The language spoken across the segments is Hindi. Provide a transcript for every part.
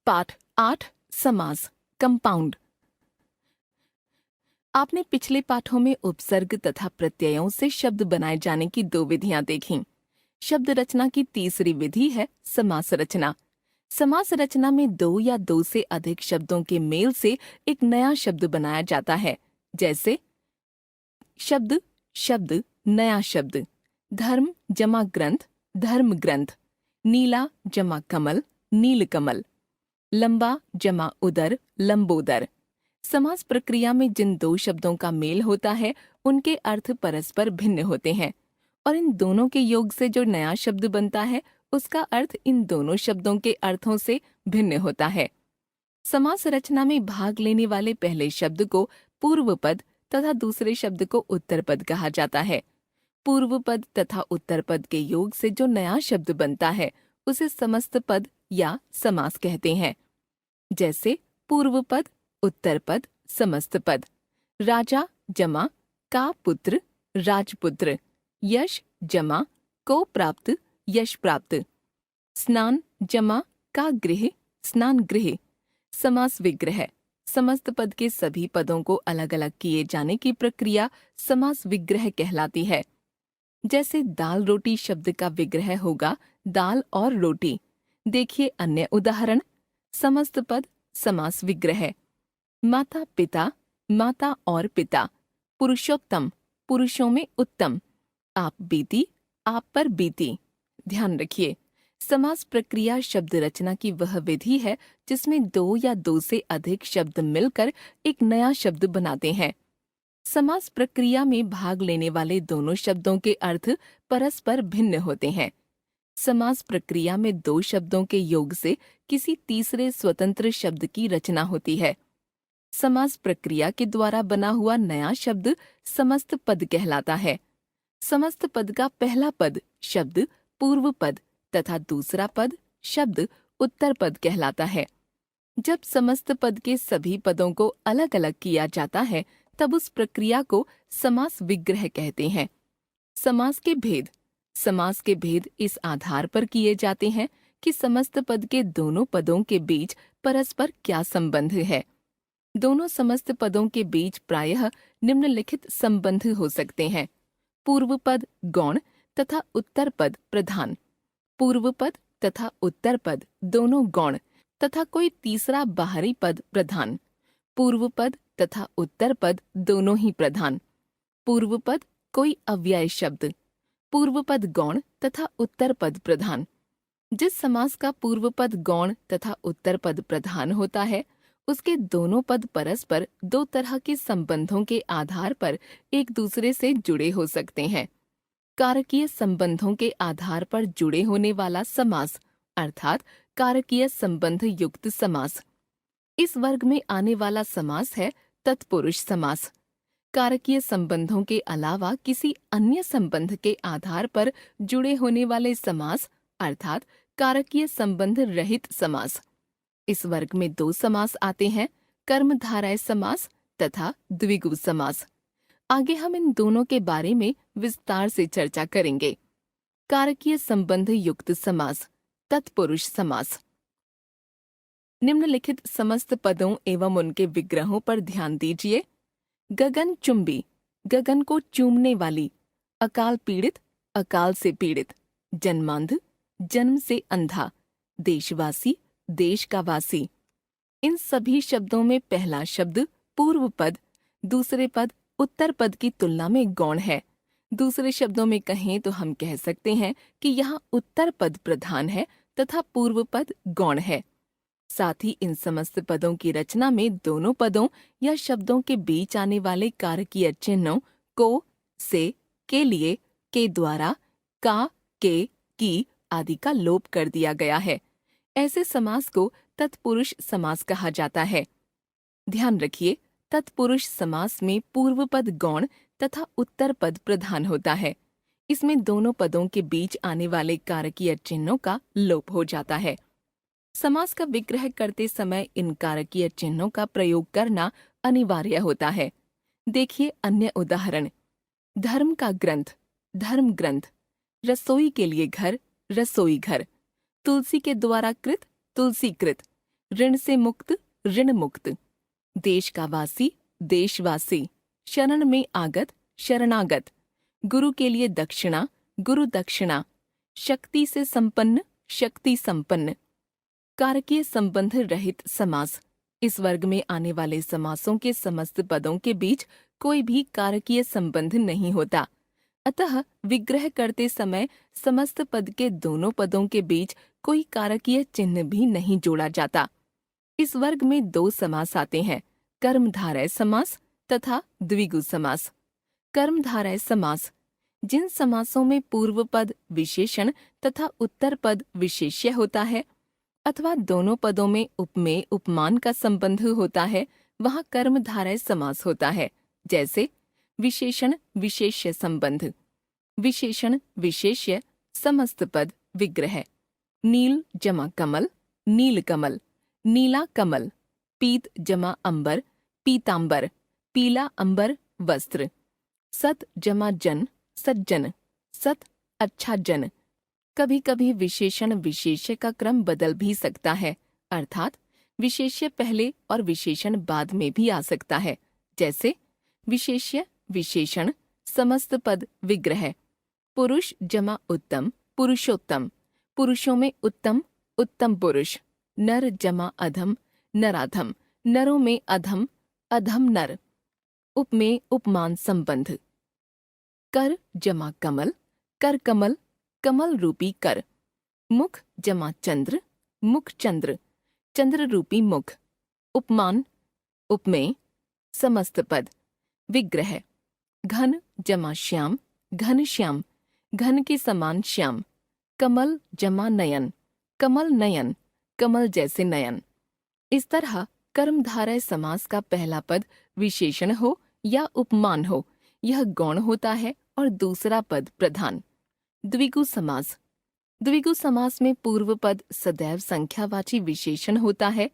पाठ 8 समास कंपाउंड। आपने पिछले पाठों में उपसर्ग तथा प्रत्ययों से शब्द बनाए जाने की 2 विधियां देखीं। शब्द रचना की तीसरी विधि है समास रचना। समास रचना में 2 या 2 से अधिक शब्दों के मेल से एक नया शब्द बनाया जाता है। जैसे शब्द शब्द नया शब्द, धर्म जमा ग्रंथ धर्म ग्रंथ, नीला जमा कमल नील कमल, लंबा जमा उदर लंबोदर। समास प्रक्रिया में जिन 2 शब्दों का मेल होता है उनके अर्थ परस्पर भिन्न होते हैं और इन दोनों के योग से जो नया शब्द बनता है उसका अर्थ इन दोनों शब्दों के अर्थों से भिन्न होता है। समास रचना में भाग लेने वाले पहले शब्द को पूर्व पद तथा दूसरे शब्द को उत्तर पद कहा जाता है। पूर्व पद तथा उत्तर पद के योग से जो नया शब्द बनता है उसे समस्त पद या समास कहते हैं। जैसे पूर्व पद उत्तर पद समस्त पद, राजा जमा का पुत्र राजपुत्र, यश जमा को प्राप्त यश प्राप्त, स्नान जमा का गृह स्नान गृह। समास विग्रह समस्त पद के सभी पदों को अलग अलग किए जाने की प्रक्रिया समास विग्रह कहलाती है। जैसे दाल रोटी शब्द का विग्रह होगा दाल और रोटी। देखिए अन्य उदाहरण। समस्त पद समास विग्रह, माता पिता माता और पिता, पुरुषोत्तम पुरुषों में उत्तम, आप बीती आप पर बीती। ध्यान रखिए, समास प्रक्रिया शब्द रचना की वह विधि है जिसमें 2 या 2 से अधिक शब्द मिलकर एक नया शब्द बनाते हैं। समास प्रक्रिया में भाग लेने वाले दोनों शब्दों के अर्थ परस्पर भिन्न होते हैं। समास प्रक्रिया में 2 शब्दों के योग से किसी तीसरे स्वतंत्र शब्द की रचना होती है। समास प्रक्रिया के द्वारा बना हुआ नया शब्द समस्त पद कहलाता है। समस्त पद का पहला पद शब्द पूर्व पद तथा दूसरा पद शब्द उत्तर पद कहलाता है। जब समस्त पद के सभी पदों को अलग अलग किया जाता है तब उस प्रक्रिया को समास विग्रह कहते हैं। समास के भेद इस आधार पर किए जाते हैं कि समस्त पद के दोनों पदों के बीच परस्पर क्या संबंध है। दोनों समस्त पदों के बीच प्रायः निम्नलिखित संबंध हो सकते हैं। पूर्व पद गौण तथा उत्तर पद प्रधान, पूर्व पद तथा उत्तर पद दोनों गौण तथा कोई तीसरा बाहरी पद प्रधान, पूर्व पद तथा उत्तर पद दोनों ही प्रधान, पूर्व पद कोई अव्यय शब्द, पूर्व पद गौण तथा उत्तर पद प्रधान। जिस समास का पूर्व पद गौण तथा उत्तर पद प्रधान होता है उसके दोनों पद परस्पर 2 तरह के संबंधों के आधार पर एक दूसरे से जुड़े हो सकते हैं। कारकीय संबंधों के आधार पर जुड़े होने वाला समास अर्थात कारकीय संबंध युक्त समास। इस वर्ग में आने वाला समास है तत्पुरुष समास। कारकीय संबंधों के अलावा किसी अन्य संबंध के आधार पर जुड़े होने वाले समास अर्थात कारकीय संबंध रहित समास। इस वर्ग में 2 समास आते हैं, कर्मधारय समास तथा द्विगु समास। आगे हम इन दोनों के बारे में विस्तार से चर्चा करेंगे। कारकीय संबंध युक्त समास तत्पुरुष समास। निम्नलिखित समस्त पदों एवं उनके विग्रहों पर ध्यान दीजिए। गगन चुंबी, गगन को चूमने वाली, अकाल पीड़ित, अकाल से पीड़ित, जन्मांध, जन्म से अंधा, देशवासी, देश का वासी। इन सभी शब्दों में पहला शब्द पूर्व पद दूसरे पद उत्तर पद की तुलना में गौण है। दूसरे शब्दों में कहें तो हम कह सकते हैं कि यहाँ उत्तर पद प्रधान है तथा पूर्व पद गौण है। साथ ही इन समस्त पदों की रचना में दोनों पदों या शब्दों के बीच आने वाले कारकीय चिन्हों को, से, के लिए, के द्वारा, का, के, की आदि का लोप कर दिया गया है। ऐसे समास को तत्पुरुष समास कहा जाता है। ध्यान रखिए, तत्पुरुष समास में पूर्व पद गौण तथा उत्तर पद प्रधान होता है। इसमें दोनों पदों के बीच आने वाले कारकीय चिन्हों का लोप हो जाता है। समास का विग्रह करते समय इन कारकीय चिन्हों का प्रयोग करना अनिवार्य होता है। देखिए अन्य उदाहरण। धर्म का ग्रंथ धर्म ग्रंथ, रसोई के लिए घर रसोई घर, तुलसी के द्वारा कृत तुलसी कृत, ऋण से मुक्त, ऋण मुक्त। देश का वासी, देशवासी। शरण में आगत, शरणागत। गुरु के लिए दक्षिणा, गुरु दक्षिणा। शक्ति से संपन्न, शक्ति संपन्न। कारकीय संबंध रहित समास। इस वर्ग में आने वाले समासों के समस्त पदों के बीच कोई भी कारकीय संबंध नहीं होता, अतः विग्रह करते समय समस्त पद के दोनों पदों के बीच कोई कारकीय चिन्ह भी नहीं जोड़ा जाता। इस वर्ग में दो समास आते हैं, कर्मधारय समास तथा द्विगु समास। कर्मधारय समास जिन समासों में पूर्व पद विशेषण तथा उत्तर पद विशेष्य होता है अथवा दोनों पदों में उपमेय उपमान का संबंध होता है, वहाँ कर्मधारय समास होता है। जैसे विशेषण विशेष्य संबंध। विशेषण विशेष्य समस्त पद विग्रह। नील जमा कमल, नील कमल। नीला कमल। पीत जमा अंबर, पीतांबर। पीला अंबर वस्त्र। सत जमा जन, सज्जन। सत अच्छा जन। कभी कभी विशेषण विशेष्य का क्रम बदल भी सकता है, अर्थात विशेष्य पहले और विशेषण बाद में भी आ सकता है। जैसे विशेष्य विशेषण समस्त पद विग्रह। पुरुष जमा उत्तम, पुरुषोत्तम। पुरुषों में उत्तम, उत्तम पुरुष। नर जमा अधम, नराधम। नरों में अधम, अधम नर। उपमेय उपमान संबंध। कर जमा कमल, कर कमल। कमल रूपी कर। मुख जमा चंद्र, मुख चंद्र। चंद्र रूपी मुख। उपमान उपमेय समस्त पद विग्रह। घन जमा श्याम, घन श्याम। घन के समान श्याम। कमल जमा नयन, कमल नयन। कमल जैसे नयन। इस तरह कर्मधारय समास का पहला पद विशेषण हो या उपमान हो, यह गौण होता है और दूसरा पद प्रधान। द्विगु समास। द्विगु समास में पूर्व पद सदैव संख्यावाची विशेषण होता है,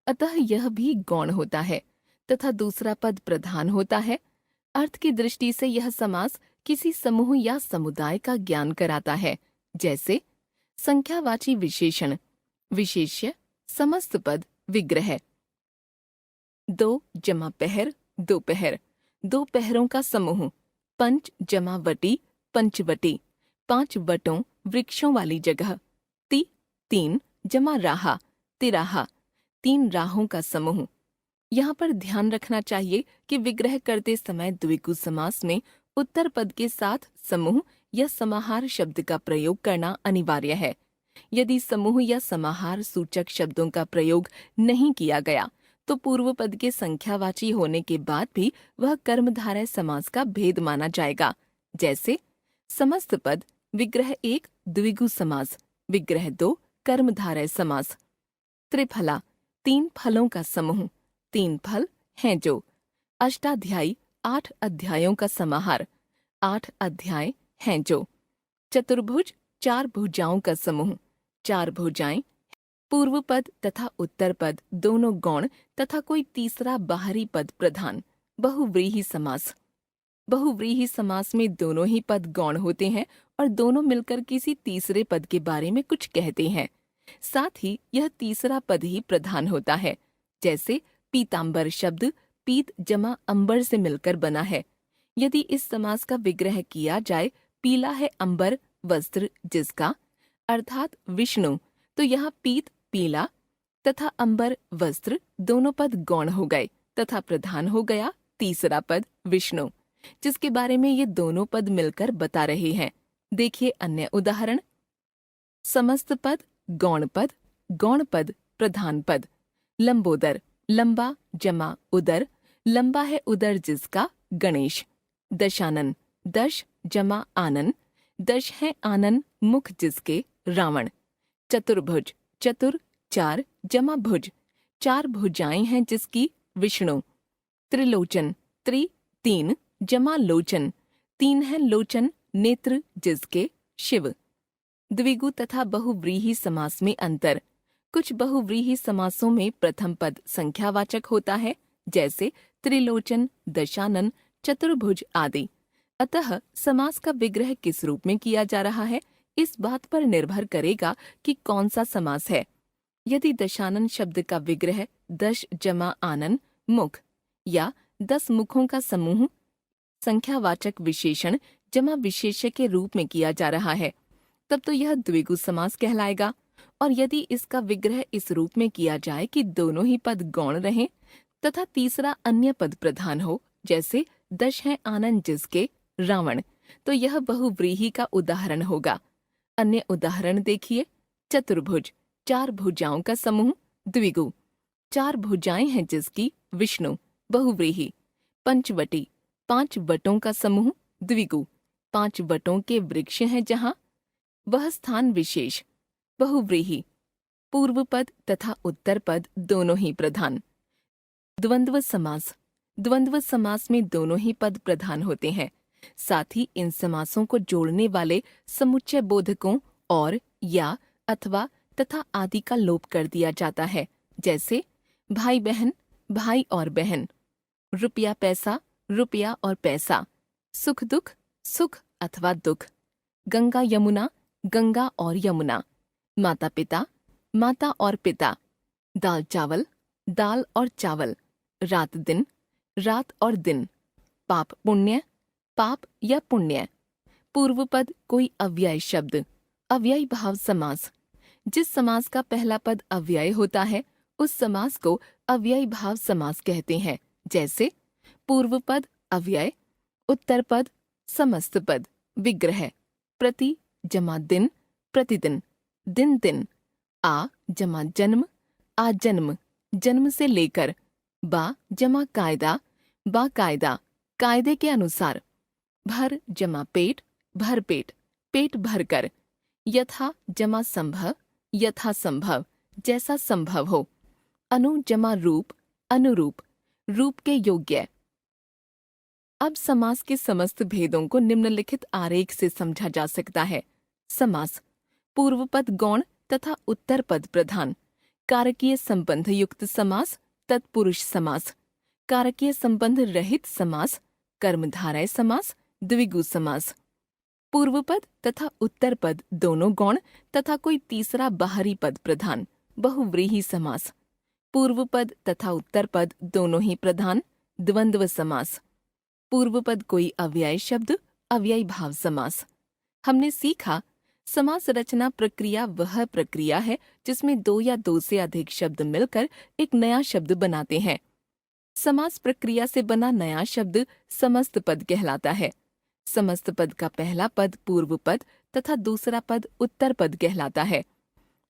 अतः यह भी गौण होता है तथा दूसरा पद प्रधान होता है। अर्थ की दृष्टि से यह समास किसी समूह या समुदाय का ज्ञान कराता है। जैसे संख्यावाची विशेषण विशेष्य समस्त पद विग्रह। दो जमा पहर, दोपहर। दो पहरों का समूह। पंच जमा वटी, पंचवटी। पांच वटों वृक्षों वाली जगह। तीन जमा राहा, तिराहा। तीन राहों का समूह। यहाँ पर ध्यान रखना चाहिए कि विग्रह करते समय द्विगु समास में उत्तर पद के साथ समूह या समाहार शब्द का प्रयोग करना अनिवार्य है। यदि समूह या समाहार सूचक शब्दों का प्रयोग नहीं किया गया तो पूर्व पद के संख्यावाची होने के बाद भी वह कर्मधारय समास का भेद माना जाएगा। जैसे समस्त पद विग्रह 1 द्विगु समास, विग्रह 2 कर्मधारय समास। त्रिफला तीन फलों का समूह। तीन फल हैं जो। अष्टाध्यायी 8 अध्यायों का समाहार। 8 अध्याय हैं जो। चतुर्भुज 4 भुजाओं का समूह। 4 भुजाएं। पूर्व पद तथा उत्तर पद दोनों गौण तथा कोई तीसरा बाहरी पद प्रधान। बहुव्रीहि समास। बहुव्रीहि समास में दोनों ही पद गौण होते हैं और दोनों मिलकर किसी तीसरे पद के बारे में कुछ कहते हैं। साथ ही यह तीसरा पद ही प्रधान होता है। जैसे पीतांबर शब्द पीत जमा अंबर से मिलकर बना है। यदि इस समास का विग्रह किया जाए पीला है अंबर वस्त्र जिसका, अर्थात विष्णु, तो यहाँ पीत पीला तथा अंबर वस्त्र दोनों पद गौण हो गए तथा प्रधान हो गया तीसरा पद विष्णु, जिसके बारे में ये दोनों पद मिलकर बता रहे हैं। देखिए अन्य उदाहरण। समस्त पद गौण पद, गौण पद प्रधान पद। लंबोदर लंबा जमा उदर। लंबा है उदर जिसका, गणेश। दशानन दश जमा आनन। दश है आनन मुख जिसके, रावण। चतुर्भुज चतुर 4 जमा भुज। 4 भुजाएं हैं जिसकी, विष्णु। त्रिलोचन 3 जमा लोचन। 3 है लोचन नेत्र जिसके, शिव। द्विगु तथा बहुव्रीहि समास में अंतर। कुछ बहुव्रीहि समासों में प्रथम पद संख्यावाचक होता है, जैसे त्रिलोचन, दशानन, चतुर्भुज आदि। अतः समास का विग्रह किस रूप में किया जा रहा है, इस बात पर निर्भर करेगा कि कौन सा समास है। यदि दशानन शब्द का विग्रह दश जमा आनन मुख या 10 मुखों का समूह संख्यावाचक विशेषण जमा विशेष्य के रूप में किया जा रहा है, तब तो यह द्विगु समास कहलाएगा। और यदि इसका विग्रह इस रूप में किया जाए कि दोनों ही पद गौण रहें तथा तीसरा अन्य पद प्रधान हो, जैसे दश है आनंद जिसके रावण, तो यह बहुव्रीहि का उदाहरण होगा। अन्य उदाहरण देखिए। चतुर्भुज 4 भुजाओं का समूह द्विगु, 4 भुजाएं हैं जिसकी विष्णु बहुव्रीहि। पंचवटी 5 वटों का समूह द्विगु, 5 वटों के वृक्ष हैं जहाँ वह स्थान विशेष बहुव्रीहि। पूर्व पद तथा उत्तर पद दोनों ही प्रधान। द्वंद्व समास, द्वंद्व समास में दोनों ही पद प्रधान होते हैं। साथ ही इन समासों को जोड़ने वाले समुच्चय बोधकों और या अथवा तथा आदि का लोप कर दिया जाता है, जैसे भाई बहन भाई और बहन, रुपया पैसा रुपया और पैसा, सुख दुख सुख अथवा दुख, गंगा यमुना गंगा और यमुना, माता पिता माता और पिता, दाल चावल दाल और चावल, रात दिन रात और दिन, पाप पुण्य पाप या पुण्य। पूर्व पद कोई अव्यय शब्द अव्ययी भाव समास। जिस समास का पहला पद अव्यय होता है उस समास को अव्ययी भाव समास कहते हैं, जैसे पूर्व पद अव्यय, उत्तर पद समस्त पद, विग्रह प्रति जमा दिन प्रतिदिन दिन दिन, आ जमा जन्म आजन्म जन्म से लेकर, बा जमा कायदा बाकायदा कायदे के अनुसार, भर जमा पेट भर पेट पेट भर कर, यथा जमा संभव यथा संभव जैसा संभव हो, अनु जमा रूप अनुरूप रूप के योग्य। अब समास के समस्त भेदों को निम्नलिखित आरेख से समझा जा सकता है। समास पूर्व पद गौण तथा उत्तर पद प्रधान, कारकीय संबंध युक्त समास तत्पुरुष समास, कारकीय संबंध रहित समास कर्मधारय समास द्विगु समास। पूर्व पद तथा उत्तर पद दोनों गौण तथा कोई तीसरा बाहरी पद प्रधान बहुव्रीहि समास। पूर्व पद तथा उत्तर पद दोनों ही प्रधान द्वंद्व समास। पूर्व पद कोई अव्यय शब्द अव्ययी भाव समास। हमने सीखा समास रचना प्रक्रिया वह प्रक्रिया है जिसमें 2 या 2 से अधिक शब्द मिलकर एक नया शब्द बनाते हैं। समास प्रक्रिया से बना नया शब्द समस्त पद कहलाता है। समस्त पद का पहला पद पूर्व पद तथा दूसरा पद उत्तर पद कहलाता है।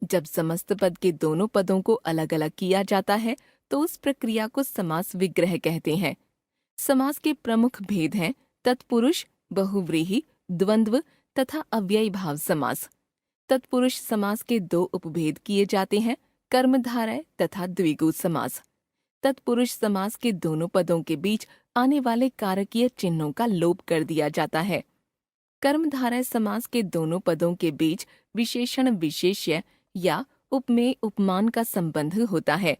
जब समस्त पद के दोनों पदों को अलग अलग किया जाता है तो उस प्रक्रिया को समास विग्रह कहते हैं। समास के प्रमुख भेद हैं तत्पुरुष, बहुव्रीहि, द्वंद्व तथा अव्ययी भाव समास। तत्पुरुष समास के 2 उपभेद किए जाते हैं, कर्मधारय तथा द्विगु समास। तत्पुरुष समास के दोनों पदों के बीच आने वाले कारकीय चिन्हों का लोप कर दिया जाता है। कर्मधारय समास के दोनों पदों के बीच विशेषण विशेष्य या उपमेय उपमान का संबंध होता है।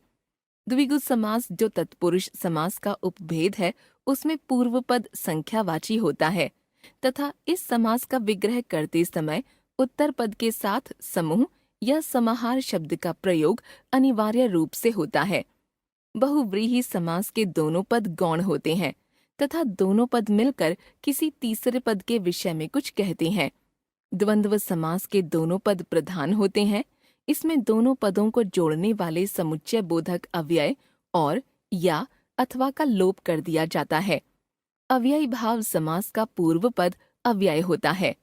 द्विगु समास जो तत्पुरुष समास का उपभेद है उसमें पूर्व पद संख्यावाची होता है तथा इस समास का विग्रह करते समय उत्तर पद के साथ समूह या समाहार शब्द का प्रयोग अनिवार्य रूप से होता है। बहुव्रीहि समास के दोनों पद गौण होते हैं तथा दोनों पद मिलकर किसी तीसरे पद के विषय में कुछ कहते हैं। द्वंद्व समास के दोनों पद प्रधान होते हैं। इसमें दोनों पदों को जोड़ने वाले समुच्चय बोधक अव्यय और या अथवा का लोप कर दिया जाता है। अव्ययी भाव समास का पूर्व पद अव्यय होता है